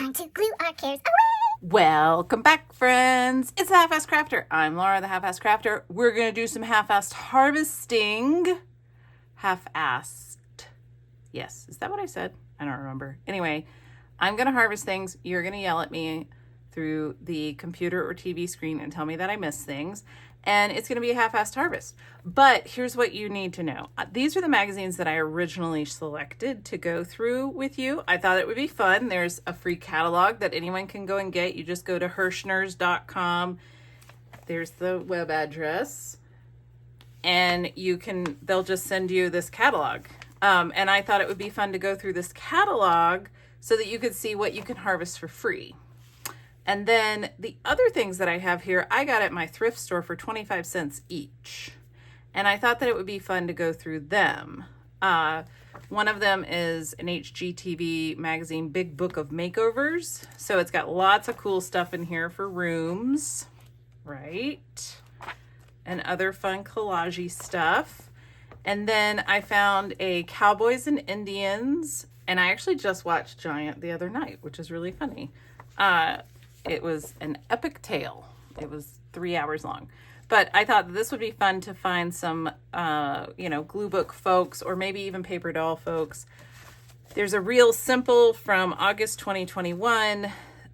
time to glue our cares away. Welcome back, friends. It's the Half-Assed Crafter. I'm Laura, the Half-Assed Crafter. We're going to do some half-assed harvesting. Half-assed. Yes, is that what I said? I don't remember. Anyway, I'm going to harvest things. You're going to yell at me through the computer or TV screen and tell me that I missed things. And it's going to be a half-assed harvest. But here's what you need to know. These are the magazines that I originally selected to go through with you. I thought it would be fun. There's a free catalog that anyone can go and get. You just go to Hirschners.com. There's the web address. And they'll just send you this catalog. And I thought it would be fun to go through this catalog so that you could see what you can harvest for free. And then the other things that I have here, I got at my thrift store for 25 cents each. And I thought that it would be fun to go through them. One of them is an HGTV magazine, Big Book of Makeovers. So it's got lots of cool stuff in here for rooms, right? And other fun collage-y stuff. And then I found a Cowboys and Indians. And I actually just watched Giant the other night, which is really funny. It was an epic tale. It was 3 hours long. But I thought this would be fun to find some, glue book folks or maybe even paper doll folks. There's a Real Simple from August 2021.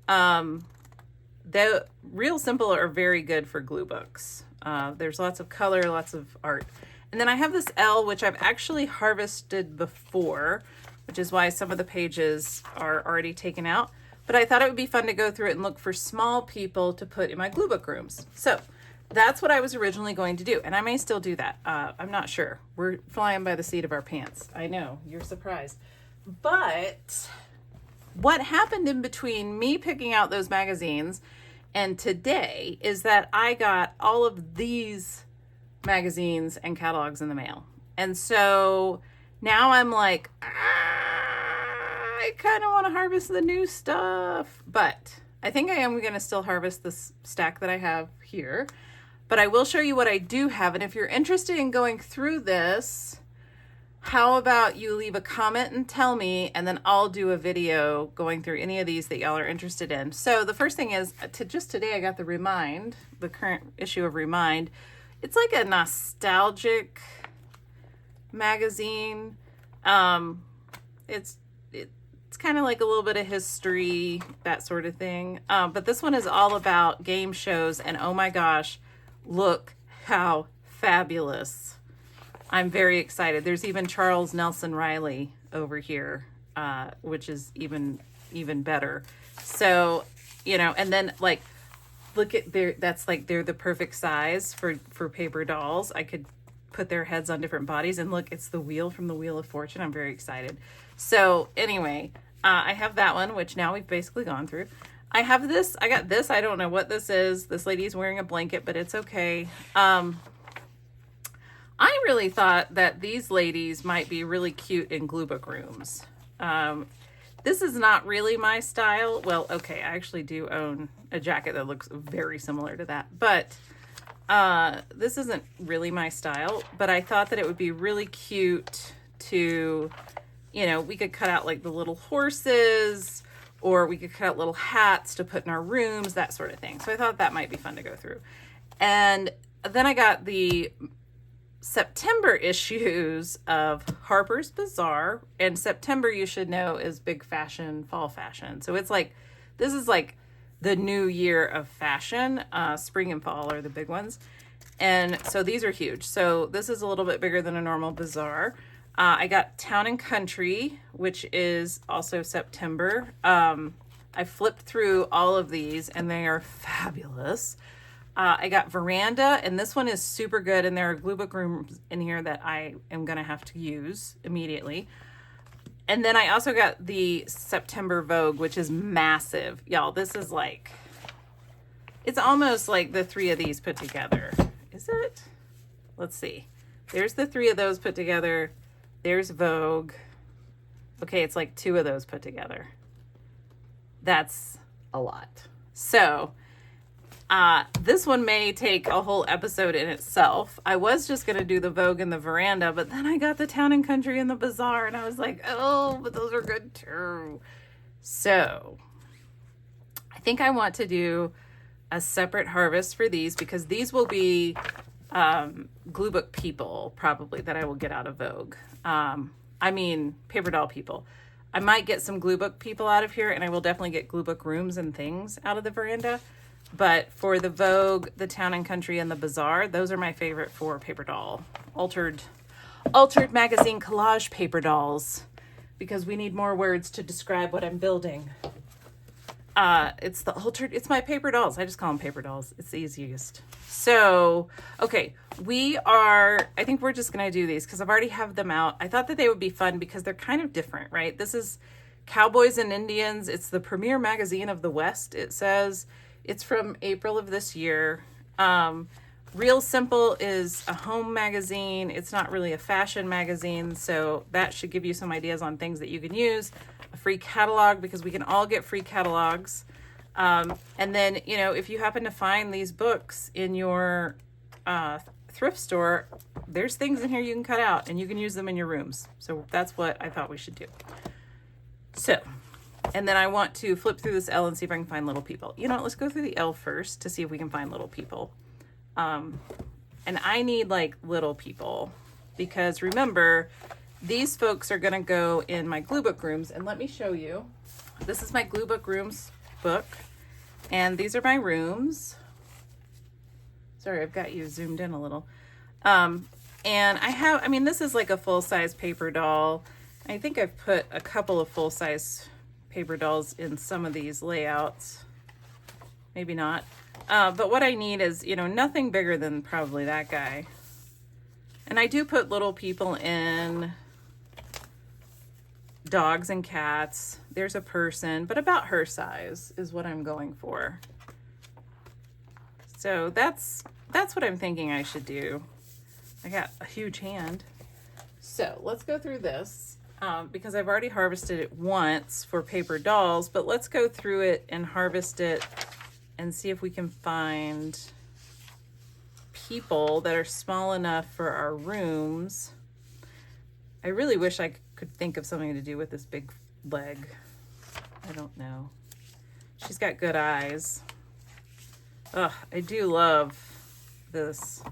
The Real Simple are very good for glue books. There's lots of color, lots of art. And then I have this Elle, which I've actually harvested before, which is why some of the pages are already taken out. But I thought it would be fun to go through it and look for small people to put in my glue book rooms. So that's what I was originally going to do. And I may still do that. I'm not sure. We're flying by the seat of our pants. I know, you're surprised. But what happened in between me picking out those magazines and today is that I got all of these magazines and catalogs in the mail. And so now I'm like, I kind of want to harvest the new stuff, but I think I am going to still harvest this stack that I have here, but I will show you what I do have. And if you're interested in going through this, how about you leave a comment and tell me, and then I'll do a video going through any of these that y'all are interested in. So the first thing is, just today I got the current issue of Remind. It's like a nostalgic magazine. It's kind of like a little bit of history, that sort of thing. But this one is all about game shows, and oh my gosh, look how fabulous. I'm very excited. There's even Charles Nelson Riley over here, which is even better. So, and then like, look at they're the perfect size for paper dolls. I could put their heads on different bodies, and look, it's the wheel from the Wheel of Fortune. I'm very excited. So anyway, I have that one, which now we've basically gone through. I have this. I got this. I don't know what this is. This lady's wearing a blanket, but it's okay. I really thought that these ladies might be really cute in glue book rooms. This is not really my style. Well, okay, I actually do own a jacket that looks very similar to that, but this isn't really my style, but I thought that it would be really cute to, we could cut out like the little horses, or we could cut out little hats to put in our rooms, that sort of thing. So I thought that might be fun to go through. And then I got the September issues of Harper's Bazaar, and September, you should know, is big fashion, fall fashion. So it's like, this is like the new year of fashion. Spring and fall are the big ones. And so these are huge. So this is a little bit bigger than a normal bazaar. I got Town and Country, which is also September. I flipped through all of these and they are fabulous. I got Veranda, and this one is super good, and there are glue book rooms in here that I am going to have to use immediately. And then I also got the September Vogue, which is massive. Y'all, this is like, it's almost like the three of these put together. Is it? Let's see. There's the three of those put together. There's Vogue. Okay, it's like two of those put together. That's a lot. So this one may take a whole episode in itself. I was just going to do the Vogue and the Veranda, but then I got the Town and Country and the Bazaar, and I was like, oh, but those are good too. So think I want to do a separate harvest for these because these will be glue book people probably that I will get out of Vogue. I mean paper doll people. I might get some glue book people out of here, and I will definitely get glue book rooms and things out of the veranda. But for the Vogue, the Town and Country, and the Bazaar, those are my favorite for paper doll. Altered magazine collage paper dolls, because we need more words to describe what I'm building. It's my paper dolls. I just call them paper dolls. It's the easiest. So, okay, I think we're just going to do these because I've already have them out. I thought that they would be fun because they're kind of different, right? This is Cowboys and Indians. It's the premier magazine of the West, it says. It's from April of this year. Real Simple is a home magazine. It's not really a fashion magazine, so that should give you some ideas on things that you can use. A free catalog, because we can all get free catalogs. And then, if you happen to find these books in your thrift store, there's things in here you can cut out, and you can use them in your rooms. So that's what I thought we should do. So, and then I want to flip through this Elle and see if I can find little people. Let's go through the Elle first to see if we can find little people. And I need like little people because remember, these folks are going to go in my glue book rooms. And let me show you. This is my glue book rooms book. And these are my rooms. Sorry, I've got you zoomed in a little. And this is like a full-size paper doll. I think I've put a couple of full-size paper dolls in some of these layouts. Maybe not. But what I need is, nothing bigger than probably that guy. And I do put little people in dogs and cats. There's a person, but about her size is what I'm going for. So that's what I'm thinking I should do. I got a huge hand. So let's go through this because I've already harvested it once for paper dolls, but let's go through it and harvest it and see if we can find people that are small enough for our rooms. I really wish I could think of something to do with this big leg. I don't know. She's got good eyes. Ugh, I do love this.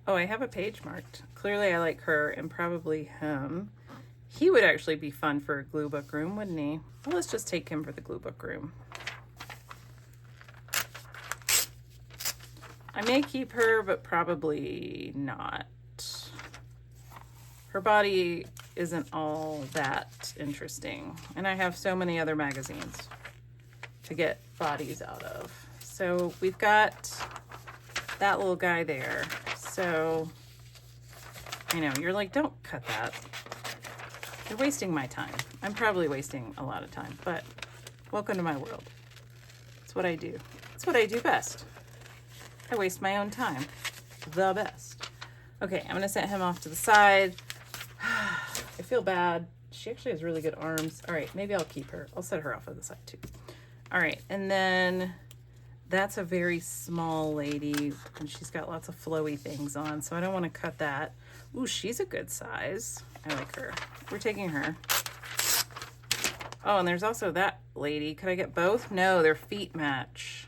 Oh, I have a page marked. Clearly I like her and probably him. He would actually be fun for a glue book room, wouldn't he? Well, let's just take him for the glue book room. I may keep her, but probably not. Her body isn't all that interesting. And I have so many other magazines to get bodies out of. So we've got that little guy there. So, you're like, don't cut that. You're wasting my time. I'm probably wasting a lot of time, but welcome to my world. It's what I do. It's what I do best. I waste my own time. The best. Okay, I'm going to set him off to the side. I feel bad. She actually has really good arms. All right, maybe I'll keep her. I'll set her off to the side too. All right, and then that's a very small lady, and she's got lots of flowy things on, so I don't want to cut that. Ooh, she's a good size. I like her. We're taking her. Oh, and there's also that lady. Could I get both? No, their feet match.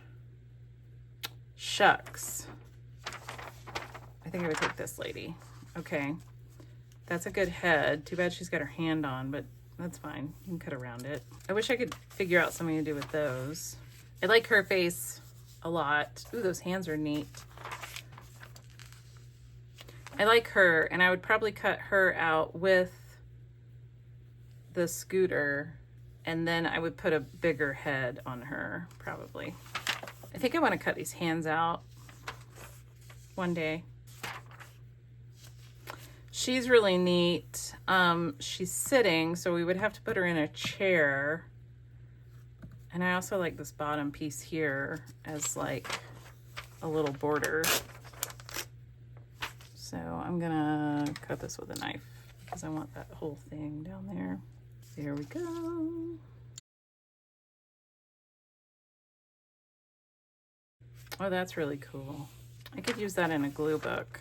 Shucks. I think I would take this lady. Okay. That's a good head. Too bad she's got her hand on, but that's fine. You can cut around it. I wish I could figure out something to do with those. I like her face a lot. Ooh, those hands are neat. I like her, and I would probably cut her out with the scooter, and then I would put a bigger head on her, probably. I think I want to cut these hands out one day. She's really neat. She's sitting, so we would have to put her in a chair. And I also like this bottom piece here as like a little border. So I'm gonna cut this with a knife because I want that whole thing down there. There we go. Oh, that's really cool. I could use that in a glue book.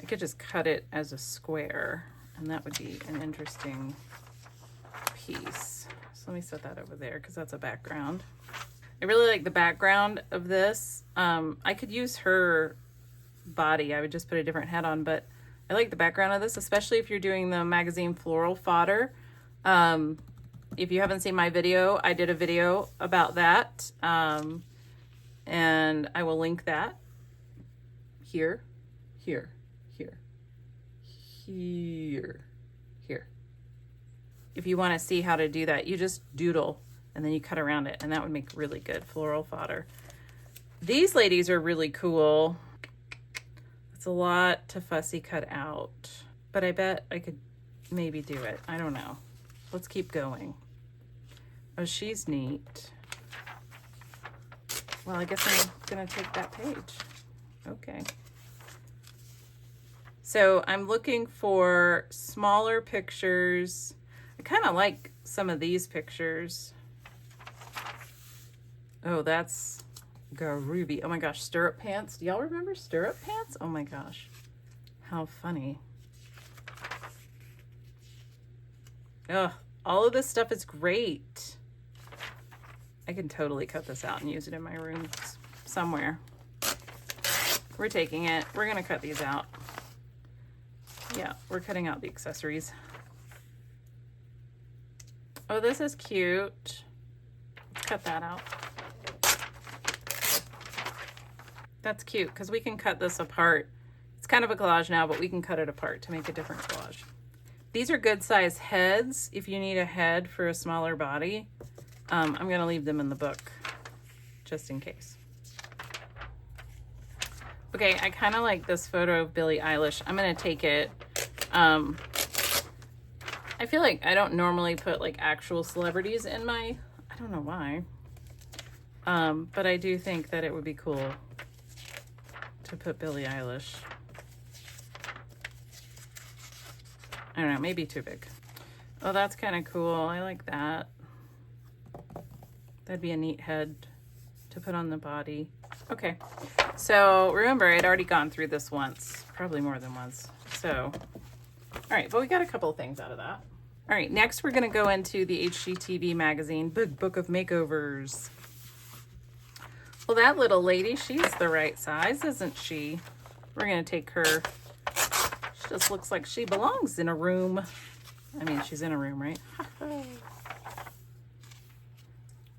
I could just cut it as a square, and that would be an interesting piece. So let me set that over there because that's a background. I really like the background of this. I could use her body. I would just put a different head on, but I like the background of this, especially if you're doing the magazine floral fodder. If you haven't seen my video, I did a video about that. And I will link that here, here, here, here, here. If you want to see how to do that, you just doodle and then you cut around it, and that would make really good floral fodder. These ladies are really cool. It's a lot to fussy cut out, but I bet I could maybe do it. I don't know. Let's keep going. Oh, she's neat. Well, I guess I'm gonna take that page. Okay. So I'm looking for smaller pictures. I kind of like some of these pictures. Oh, that's groovy. Oh my gosh, stirrup pants. Do y'all remember stirrup pants? Oh my gosh, how funny. Ugh, all of this stuff is great. I can totally cut this out and use it in my room somewhere. We're taking it. We're gonna cut these out. Yeah, we're cutting out the accessories. Oh, this is cute. Let's cut that out. That's cute because we can cut this apart. It's kind of a collage now, but we can cut it apart to make a different collage. These are good size heads if you need a head for a smaller body. I'm going to leave them in the book just in case. Okay, I kind of like this photo of Billie Eilish. I'm going to take it. I feel like I don't normally put like actual celebrities in my, I don't know why. But I do think that it would be cool to put Billie Eilish. I don't know, maybe too big. Oh, that's kind of cool. I like that. That'd be a neat head to put on the body. Okay, so remember, I'd already gone through this once, probably more than once. So, all right, but we got a couple of things out of that. All right, next we're gonna go into the HGTV magazine, Big Book of Makeovers. Well, that little lady, she's the right size, isn't she? We're gonna take her. She just looks like she belongs in a room. I mean, she's in a room, right?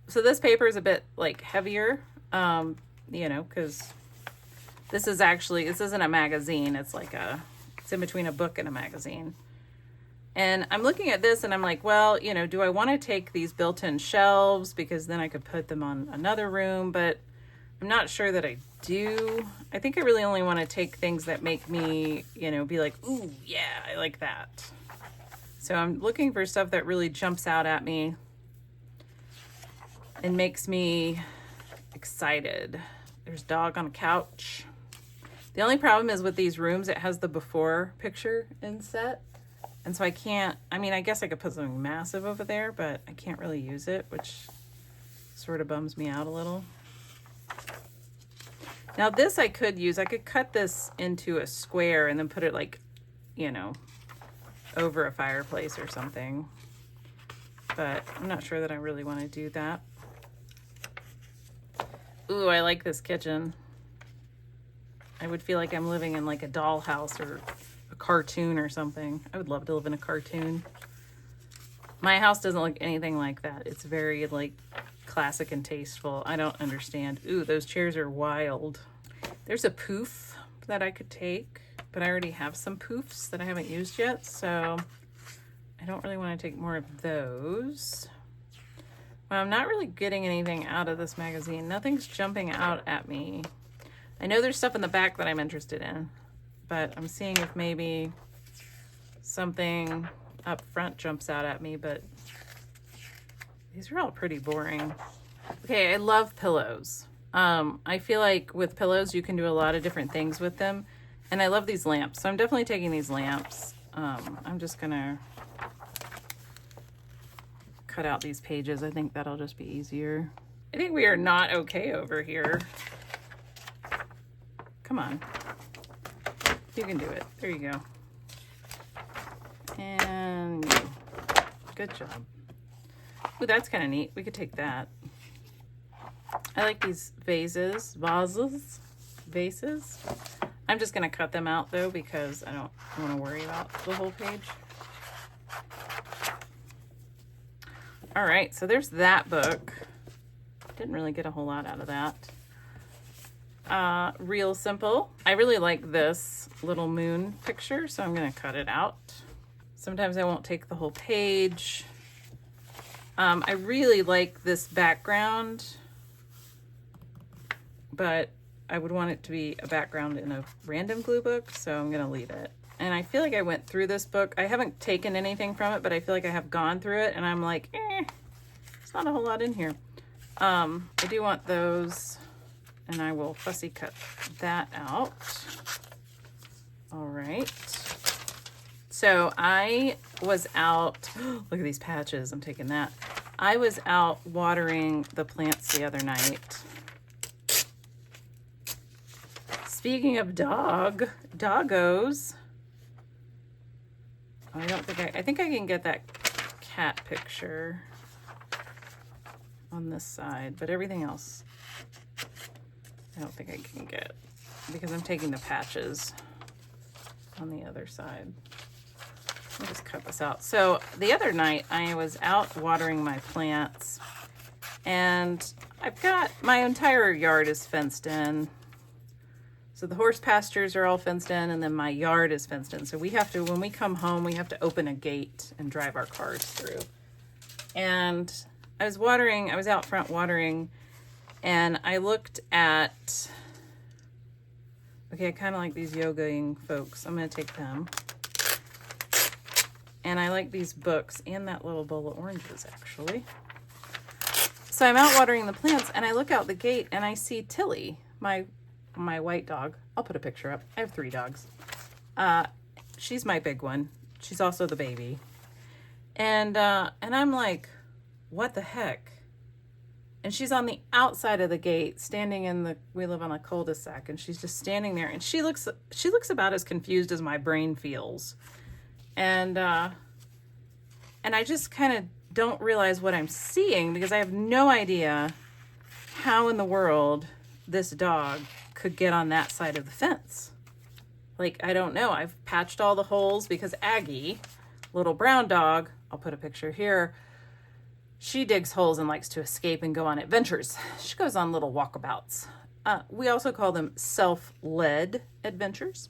So this paper is a bit like heavier, you know, because this isn't a magazine. It's like it's in between a book and a magazine. And I'm looking at this and I'm like, well, you know, do I want to take these built-in shelves because then I could put them on another room, but I'm not sure that I do. I think I really only want to take things that make me, you know, be like, ooh, yeah, I like that. So I'm looking for stuff that really jumps out at me and makes me excited. There's dog on a couch. The only problem is with these rooms, it has the before picture inset. And so I can't, I mean, I guess I could put something massive over there, but I can't really use it, which sort of bums me out a little. Now this I could use, I could cut this into a square and then put it like, you know, over a fireplace or something. But I'm not sure that I really want to do that. Ooh, I like this kitchen. I would feel like I'm living in like a dollhouse or a cartoon or something. I would love to live in a cartoon. My house doesn't look anything like that. It's very like classic and tasteful. I don't understand. Ooh, those chairs are wild. There's a poof that I could take, but I already have some poofs that I haven't used yet, so I don't really want to take more of those. Well, I'm not really getting anything out of this magazine. Nothing's jumping out at me. I know there's stuff in the back that I'm interested in, but I'm seeing if maybe something up front jumps out at me, but these are all pretty boring. Okay, I love pillows. I feel like with pillows, you can do a lot of different things with them, and I love these lamps, so I'm definitely taking these lamps. I'm just gonna cut out these pages. I think that'll just be easier. I think we are not okay over here. Come on. You can do it. There you go. And good job. Ooh, that's kind of neat. We could take that. I like these vases. I'm just going to cut them out though because I don't want to worry about the whole page. All right, so there's that book. Didn't really get a whole lot out of that. Real simple. I really like this little moon picture, so I'm going to cut it out. Sometimes I won't take the whole page. I really like this background, but I would want it to be a background in a random glue book, so I'm going to leave it. And I feel like I went through this book. I haven't taken anything from it, but I feel like I have gone through it, and I'm like, it's not a whole lot in here. I do want those, and I will fussy cut that out. All right. So I was out, look at these patches, I'm taking that. I was out watering the plants the other night. Speaking of doggos, I think I can get that cat picture on this side, but everything else, I don't think I can get because I'm taking the patches on the other side. I'll just cut this out. So the other night I was out watering my plants and I've got my entire yard is fenced in. So the horse pastures are all fenced in and then my yard is fenced in. So we have to, when we come home, we have to open a gate and drive our cars through. And I was out front watering and I looked at, okay, I kind of like these yogaing folks. I'm going to take them. And I like these books and that little bowl of oranges, actually. So I'm out watering the plants, and I look out the gate, and I see Tilly, my white dog. I'll put a picture up. I have 3 dogs. She's my big one. She's also the baby. And I'm like, what the heck? And she's on the outside of the gate, standing in the, we live on a cul-de-sac, and she's just standing there, and she looks about as confused as my brain feels. And I just kind of don't realize what I'm seeing because I have no idea how in the world this dog could get on that side of the fence. Like, I don't know. I've patched all the holes because Aggie, little brown dog, I'll put a picture here, she digs holes and likes to escape and go on adventures. She goes on little walkabouts. We also call them self-led adventures.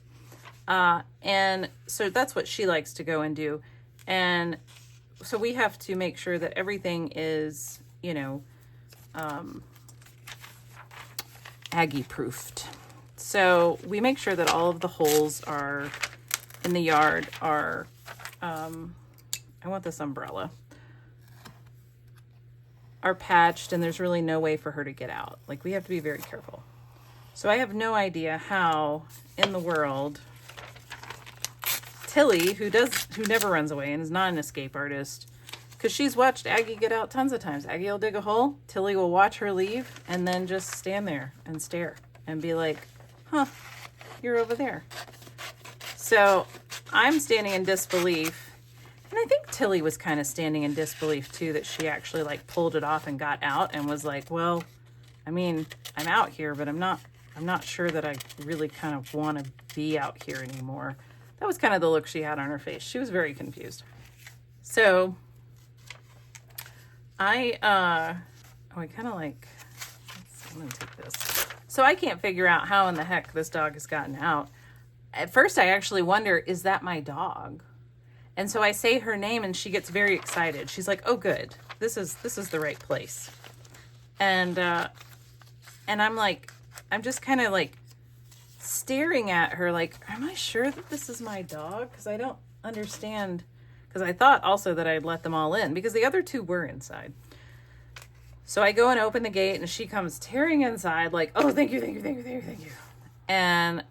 And so that's what she likes to go and do. And so we have to make sure that everything is, Aggie proofed. So we make sure that all of the holes are in the yard are, I want this umbrella, are patched and there's really no way for her to get out. Like, we have to be very careful. So I have no idea how in the world Tilly, who never runs away and is not an escape artist, because she's watched Aggie get out tons of times. Aggie will dig a hole, Tilly will watch her leave, and then just stand there and stare and be like, huh, you're over there. So I'm standing in disbelief, and I think Tilly was kind of standing in disbelief too, that she actually like pulled it off and got out and was like, well, I mean, I'm out here, but I'm not sure that I really kind of want to be out here anymore. That was kind of the look she had on her face. She was very confused. So I kind of like, I'm going to take this. So I can't figure out how in the heck this dog has gotten out. At first I actually wonder, is that my dog? And so I say her name and she gets very excited. She's like, oh good, this is the right place. And I'm like, I'm just kind of like staring at her like, am I sure that this is my dog? Because I don't understand. Because I thought also that I'd let them all in because the other 2 were inside. So I go and open the gate and she comes tearing inside like, oh, thank you. And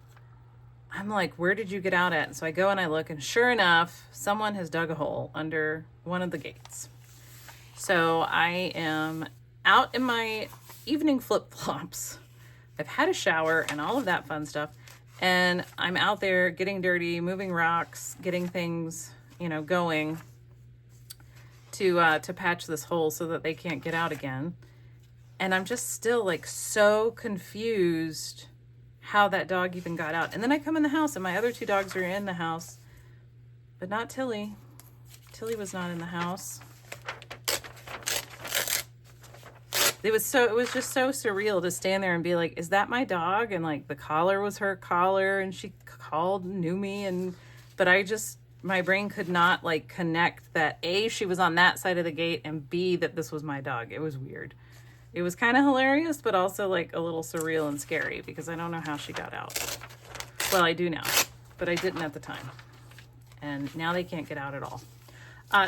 I'm like, where did you get out at? And so I go and I look and sure enough, someone has dug a hole under one of the gates. So I am out in my evening flip-flops. I've had a shower and all of that fun stuff. And I'm out there getting dirty, moving rocks, getting things, going to patch this hole so that they can't get out again. And I'm just still like so confused how that dog even got out. And then I come in the house and my other two dogs are in the house, but not Tilly. Tilly was not in the house. It was just so surreal to stand there and be like, is that my dog? And like the collar was her collar and she knew me, but my brain could not like connect that A, she was on that side of the gate, and B, that this was my dog. It was weird. It was kind of hilarious, but also like a little surreal and scary because I don't know how she got out. Well, I do now, but I didn't at the time. And now they can't get out at all.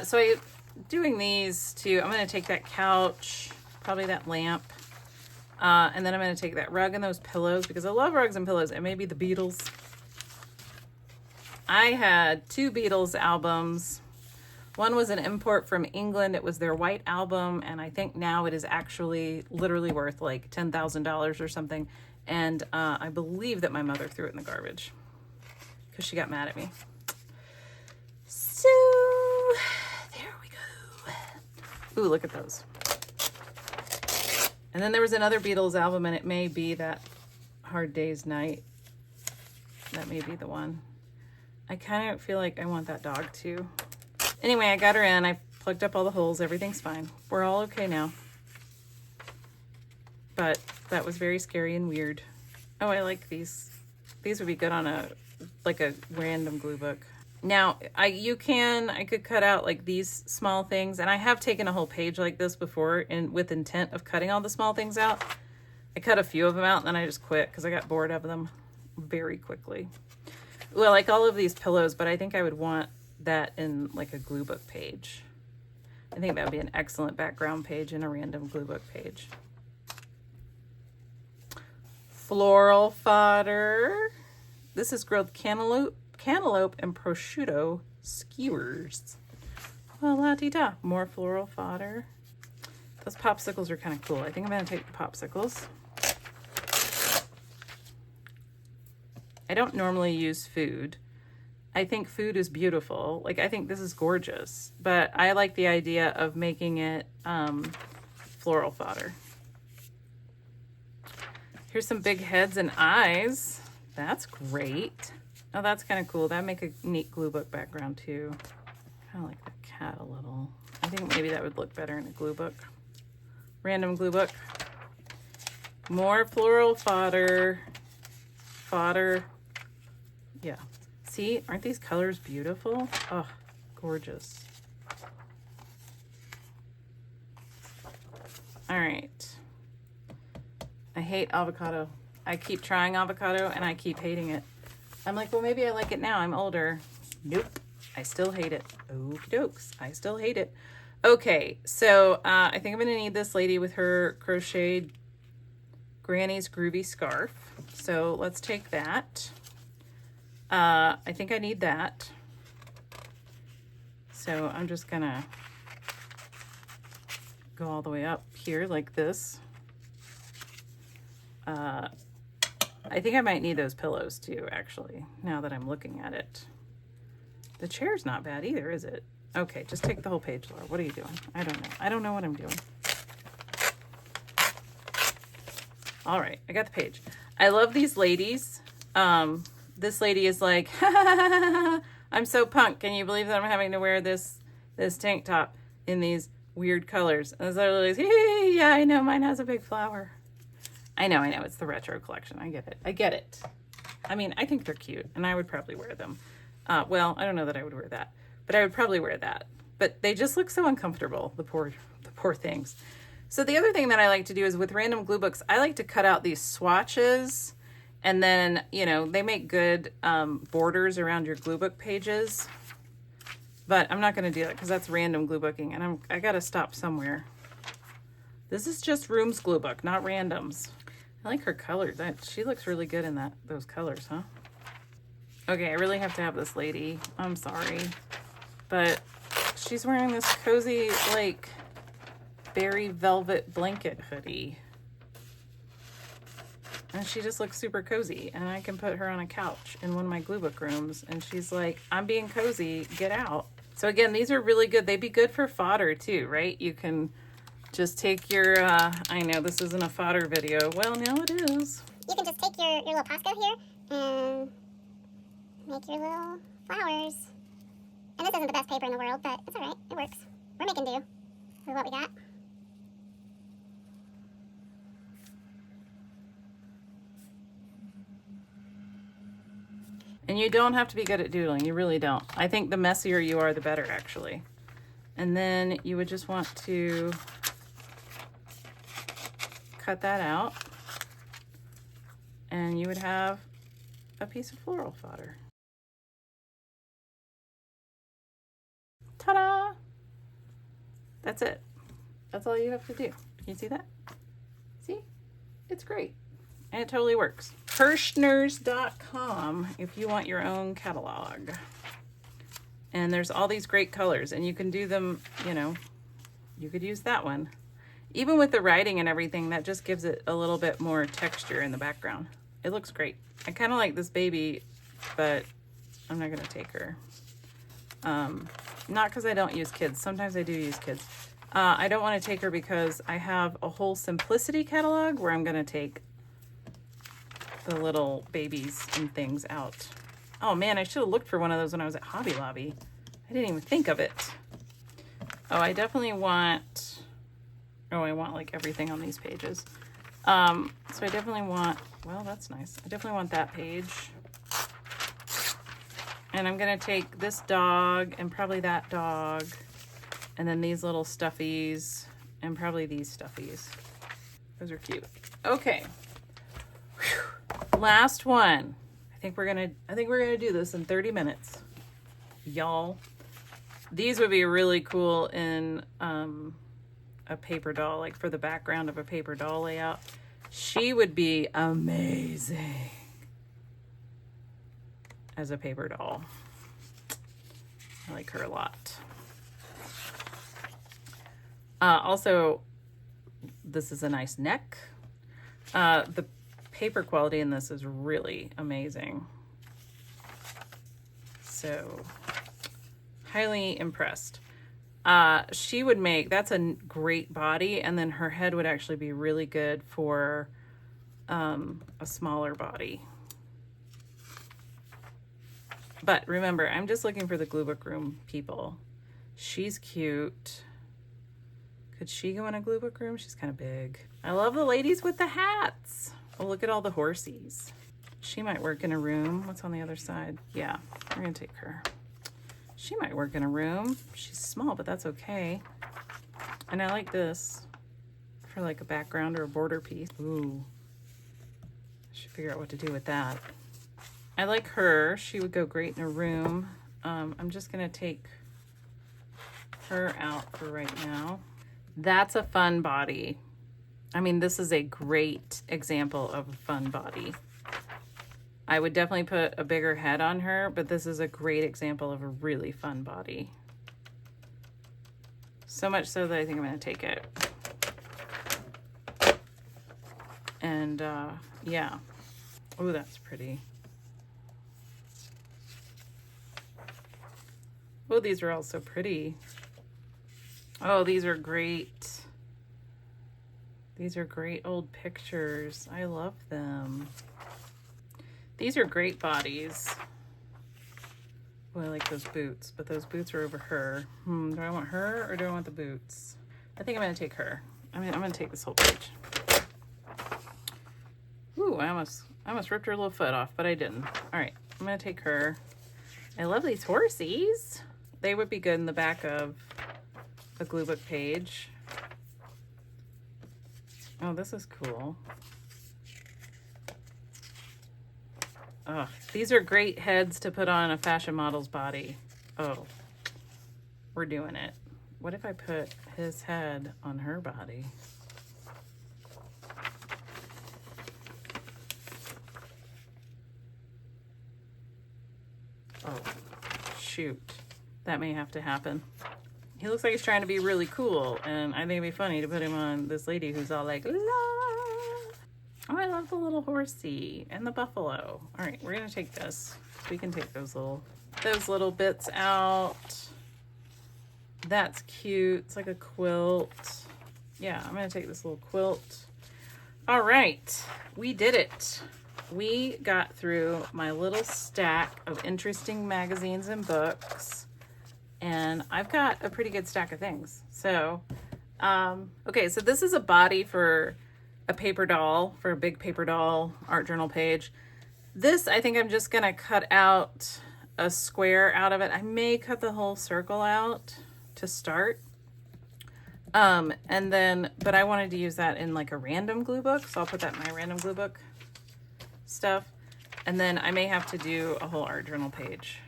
So I'm doing these two. I'm going to take that couch, probably that lamp, and then I'm going to take that rug and those pillows because I love rugs and pillows, and maybe the Beatles. I had 2 Beatles albums. One was an import from England. It was their white album, and I think now it is actually literally worth like $10,000 or something. And I believe that my mother threw it in the garbage because she got mad at me. So there we go. Ooh, look at those. And then there was another Beatles album, and it may be that Hard Day's Night. That may be the one. I kind of feel like I want that dog too. Anyway, I got her in. I plugged up all the holes. Everything's fine. We're all okay now. But that was very scary and weird. Oh, I like these. These would be good on a random glue book. Now, I could cut out like these small things, and I have taken a whole page like this before with intent of cutting all the small things out. I cut a few of them out and then I just quit because I got bored of them very quickly. Well, like all of these pillows, but I think I would want that in like a glue book page. I think that would be an excellent background page in a random glue book page. Floral fodder. This is grilled cantaloupe and prosciutto skewers. Well, la-di-da. More floral fodder. Those popsicles are kind of cool. I think I'm going to take the popsicles. I don't normally use food. I think food is beautiful. Like, I think this is gorgeous. But I like the idea of making it floral fodder. Here's some big heads and eyes. That's great. Oh, that's kind of cool. That'd make a neat glue book background too. Kind of like the cat a little. I think maybe that would look better in a glue book. Random glue book. More floral fodder. Yeah. See, aren't these colors beautiful? Oh, gorgeous. All right. I hate avocado. I keep trying avocado and I keep hating it. I'm like, well, maybe I like it now. I'm older. Nope. I still hate it. Okie dokes. I still hate it. Okay. So I think I'm going to need this lady with her crocheted Granny's Groovy Scarf. So let's take that. I think I need that. So I'm just going to go all the way up here like this. I think I might need those pillows too, actually, now that I'm looking at it. The chair's not bad either, is it? Okay, just take the whole page, Laura. What are you doing? I don't know. I don't know what I'm doing. All right, I got the page. I love these ladies. This lady is like, I'm so punk. Can you believe that I'm having to wear this tank top in these weird colors? And this other lady's, yeah, I know, mine has a big flower. I know, it's the retro collection. I get it. I mean, I think they're cute, and I would probably wear them. Well, I don't know that I would wear that, but I would probably wear that. But they just look so uncomfortable, the poor things. So the other thing that I like to do is with random glue books, I like to cut out these swatches, and then, they make good borders around your glue book pages. But I'm not going to do that because that's random glue booking, and I got to stop somewhere. This is just Rooms glue book, not randoms. I like her colors. She looks really good in those colors, huh? Okay, I really have to have this lady. I'm sorry. But she's wearing this cozy, like, berry velvet blanket hoodie. And she just looks super cozy. And I can put her on a couch in one of my glue book rooms. And she's like, I'm being cozy. Get out. So again, these are really good. They'd be good for fodder too, right? You can just take your, I know this isn't a fodder video. Well, now it is. You can just take your little Posco here and make your little flowers. And this isn't the best paper in the world, but it's alright. It works. We're making do with what we got. And you don't have to be good at doodling. You really don't. I think the messier you are, the better, actually. And then you would just want to cut that out. And you would have a piece of floral fodder. Ta-da! That's it. That's all you have to do. Can you see that? See? It's great. And it totally works. Kirschners.com if you want your own catalog. And there's all these great colors, and you can do them, you know, you could use that one. Even with the writing and everything, that just gives it a little bit more texture in the background. It looks great. I kind of like this baby, but I'm not going to take her. Not because I don't use kids. Sometimes I do use kids. I don't want to take her because I have a whole Simplicity catalog where I'm going to take the little babies and things out. Oh man, I should have looked for one of those when I was at Hobby Lobby. I didn't even think of it. Oh, I definitely want, oh, I want like everything on these pages. So I definitely want, well, that's nice. I definitely want that page. And I'm gonna take this dog and probably that dog, and then these little stuffies and probably these stuffies. Those are cute. Okay. Whew. Last one. I think we're gonna do this in 30 minutes, y'all. These would be really cool in a paper doll, like for the background of a paper doll layout. She would be amazing as a paper doll. I like her a lot. Also, this is a nice neck. The paper quality in this is really amazing. So, highly impressed. She would make, that's a great body, and then her head would actually be really good for a smaller body. But remember, I'm just looking for the Glue Book Room people. She's cute. Could she go in a Glue Book Room? She's kind of big. I love the ladies with the hats. Oh, look at all the horsies. She might work in a room. What's on the other side? Yeah, we're gonna take her. She might work in a room. She's small, but that's okay. And I like this for like a background or a border piece. Ooh, I should figure out what to do with that. I like her. She would go great in a room. I'm just gonna take her out for right now. That's a fun body. I mean, this is a great example of a fun body. I would definitely put a bigger head on her, but this is a great example of a really fun body. So much so that I think I'm gonna take it. And yeah. Oh, that's pretty. Oh, these are all so pretty. Oh, these are great. These are great old pictures. I love them. These are great bodies. Oh, I like those boots, but those boots are over her. Do I want her or do I want the boots? I think I'm gonna take her. I mean, I'm gonna take this whole page. Ooh, I almost ripped her little foot off, but I didn't. All right, I'm gonna take her. I love these horsies. They would be good in the back of a glue book page. Oh, this is cool. Oh, these are great heads to put on a fashion model's body. Oh, we're doing it. What if I put his head on her body? Oh, shoot. That may have to happen. He looks like he's trying to be really cool, and I think it'd be funny to put him on this lady who's all like, la. Oh, I love the little horsey and the buffalo. All right, we're gonna take this. We can take those little bits out. That's cute. It's like a quilt. Yeah, I'm gonna take this little quilt. All right, we did it. We got through my little stack of interesting magazines and books, and I've got a pretty good stack of things. So, okay, so this is a body for a paper doll, for a big paper doll art journal page. This, I think I'm just gonna cut out a square out of it. I may cut the whole circle out to start. And then, but I wanted to use that in like a random glue book. So I'll put that in my random glue book stuff. And then I may have to do a whole art journal page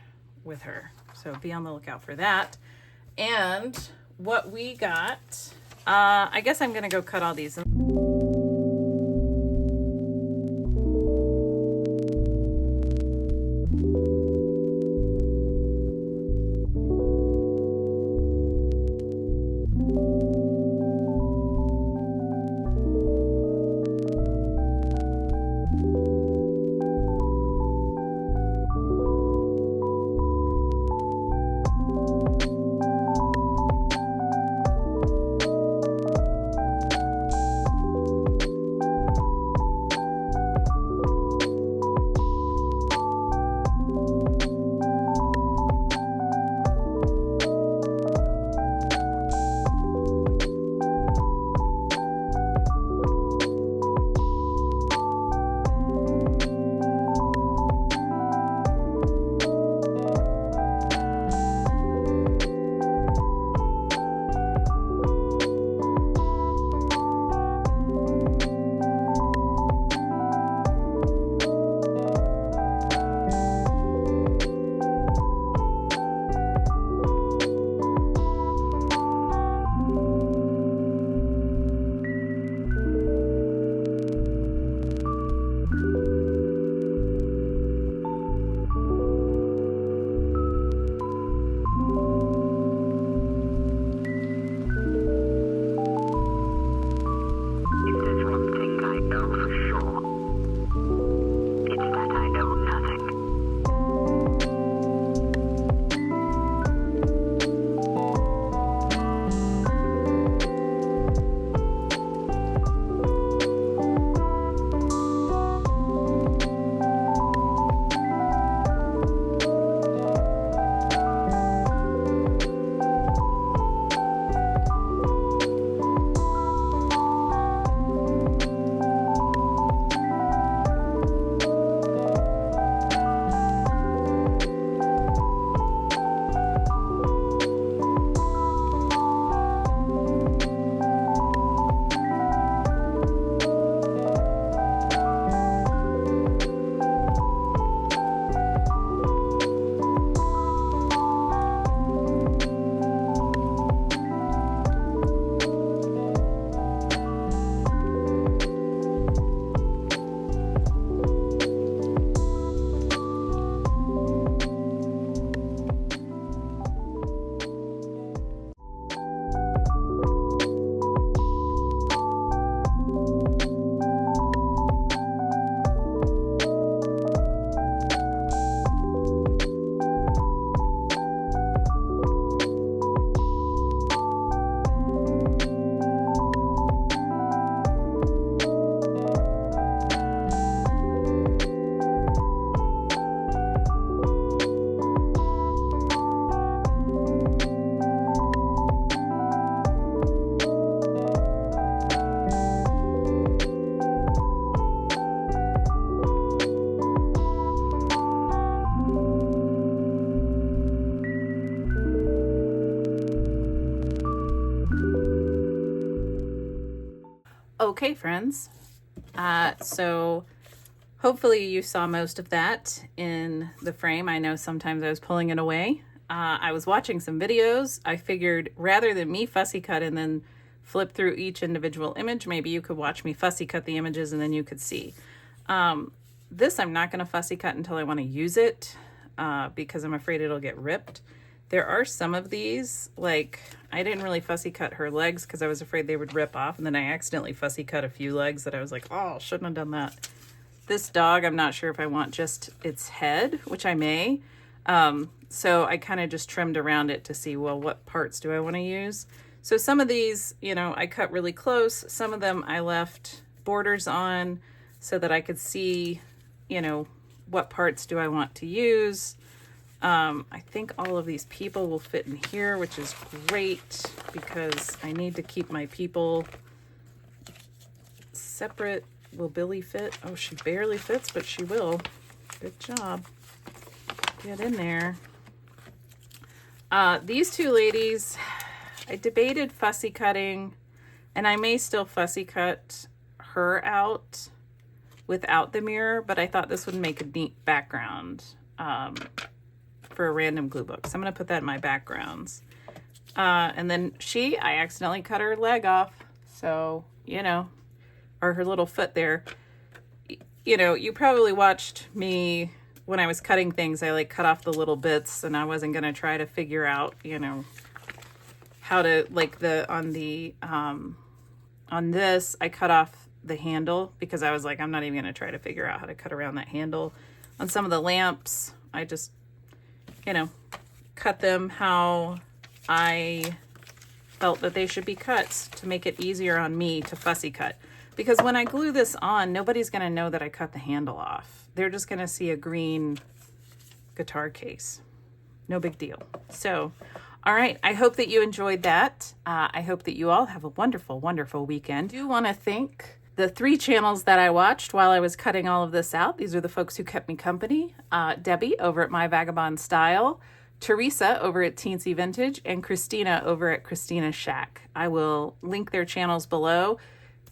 with her. So be on the lookout for that. And what we got, I guess I'm going to go cut all these. Okay, friends. So hopefully you saw most of that in the frame. I know sometimes I was pulling it away. I was watching some videos. I figured rather than me fussy cut and then flip through each individual image, maybe you could watch me fussy cut the images and then you could see. This I'm not going to fussy cut until I want to use it because I'm afraid it'll get ripped. There are some of these, like I didn't really fussy cut her legs because I was afraid they would rip off, and then I accidentally fussy cut a few legs that I was like, oh, shouldn't have done that. This dog, I'm not sure if I want just its head, which I may. So I kind of just trimmed around it to see, well, what parts do I want to use? So some of these, you know, I cut really close. Some of them I left borders on so that I could see, you know, what parts do I want to use. I think all of these people will fit in here, which is great because I need to keep my people separate. Will Billy fit? Oh, she barely fits, but she will. Good job. Get in there. These two ladies, I debated fussy cutting, and I may still fussy cut her out without the mirror, but I thought this would make a neat background for a random glue book. So I'm going to put that in my backgrounds. And then I accidentally cut her leg off. So, you know, or her little foot there. You know, you probably watched me when I was cutting things. I like cut off the little bits, and I wasn't going to try to figure out, you know, how to, like on this, I cut off the handle because I was like, I'm not even going to try to figure out how to cut around that handle. On some of the lamps, I just, you know, cut them how I felt that they should be cut to make it easier on me to fussy cut. Because when I glue this on, nobody's going to know that I cut the handle off. They're just going to see a green guitar case. No big deal. So, all right. I hope that you enjoyed that. I hope that you all have a wonderful, wonderful weekend. I do want to thank the 3 channels that I watched while I was cutting all of this out. These are the folks who kept me company. Debbie over at My Vagabond Style, Theresa over at Teensy Vintage, and Kristina over at Kristina's Shack. I will link their channels below.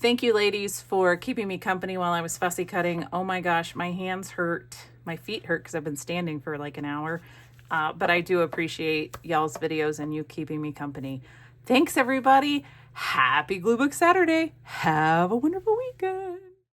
Thank you, ladies, for keeping me company while I was fussy cutting. Oh my gosh, my hands hurt. My feet hurt because I've been standing for like an hour. But I do appreciate y'all's videos and you keeping me company. Thanks, everybody. Happy Glue Book Saturday. Have a wonderful weekend.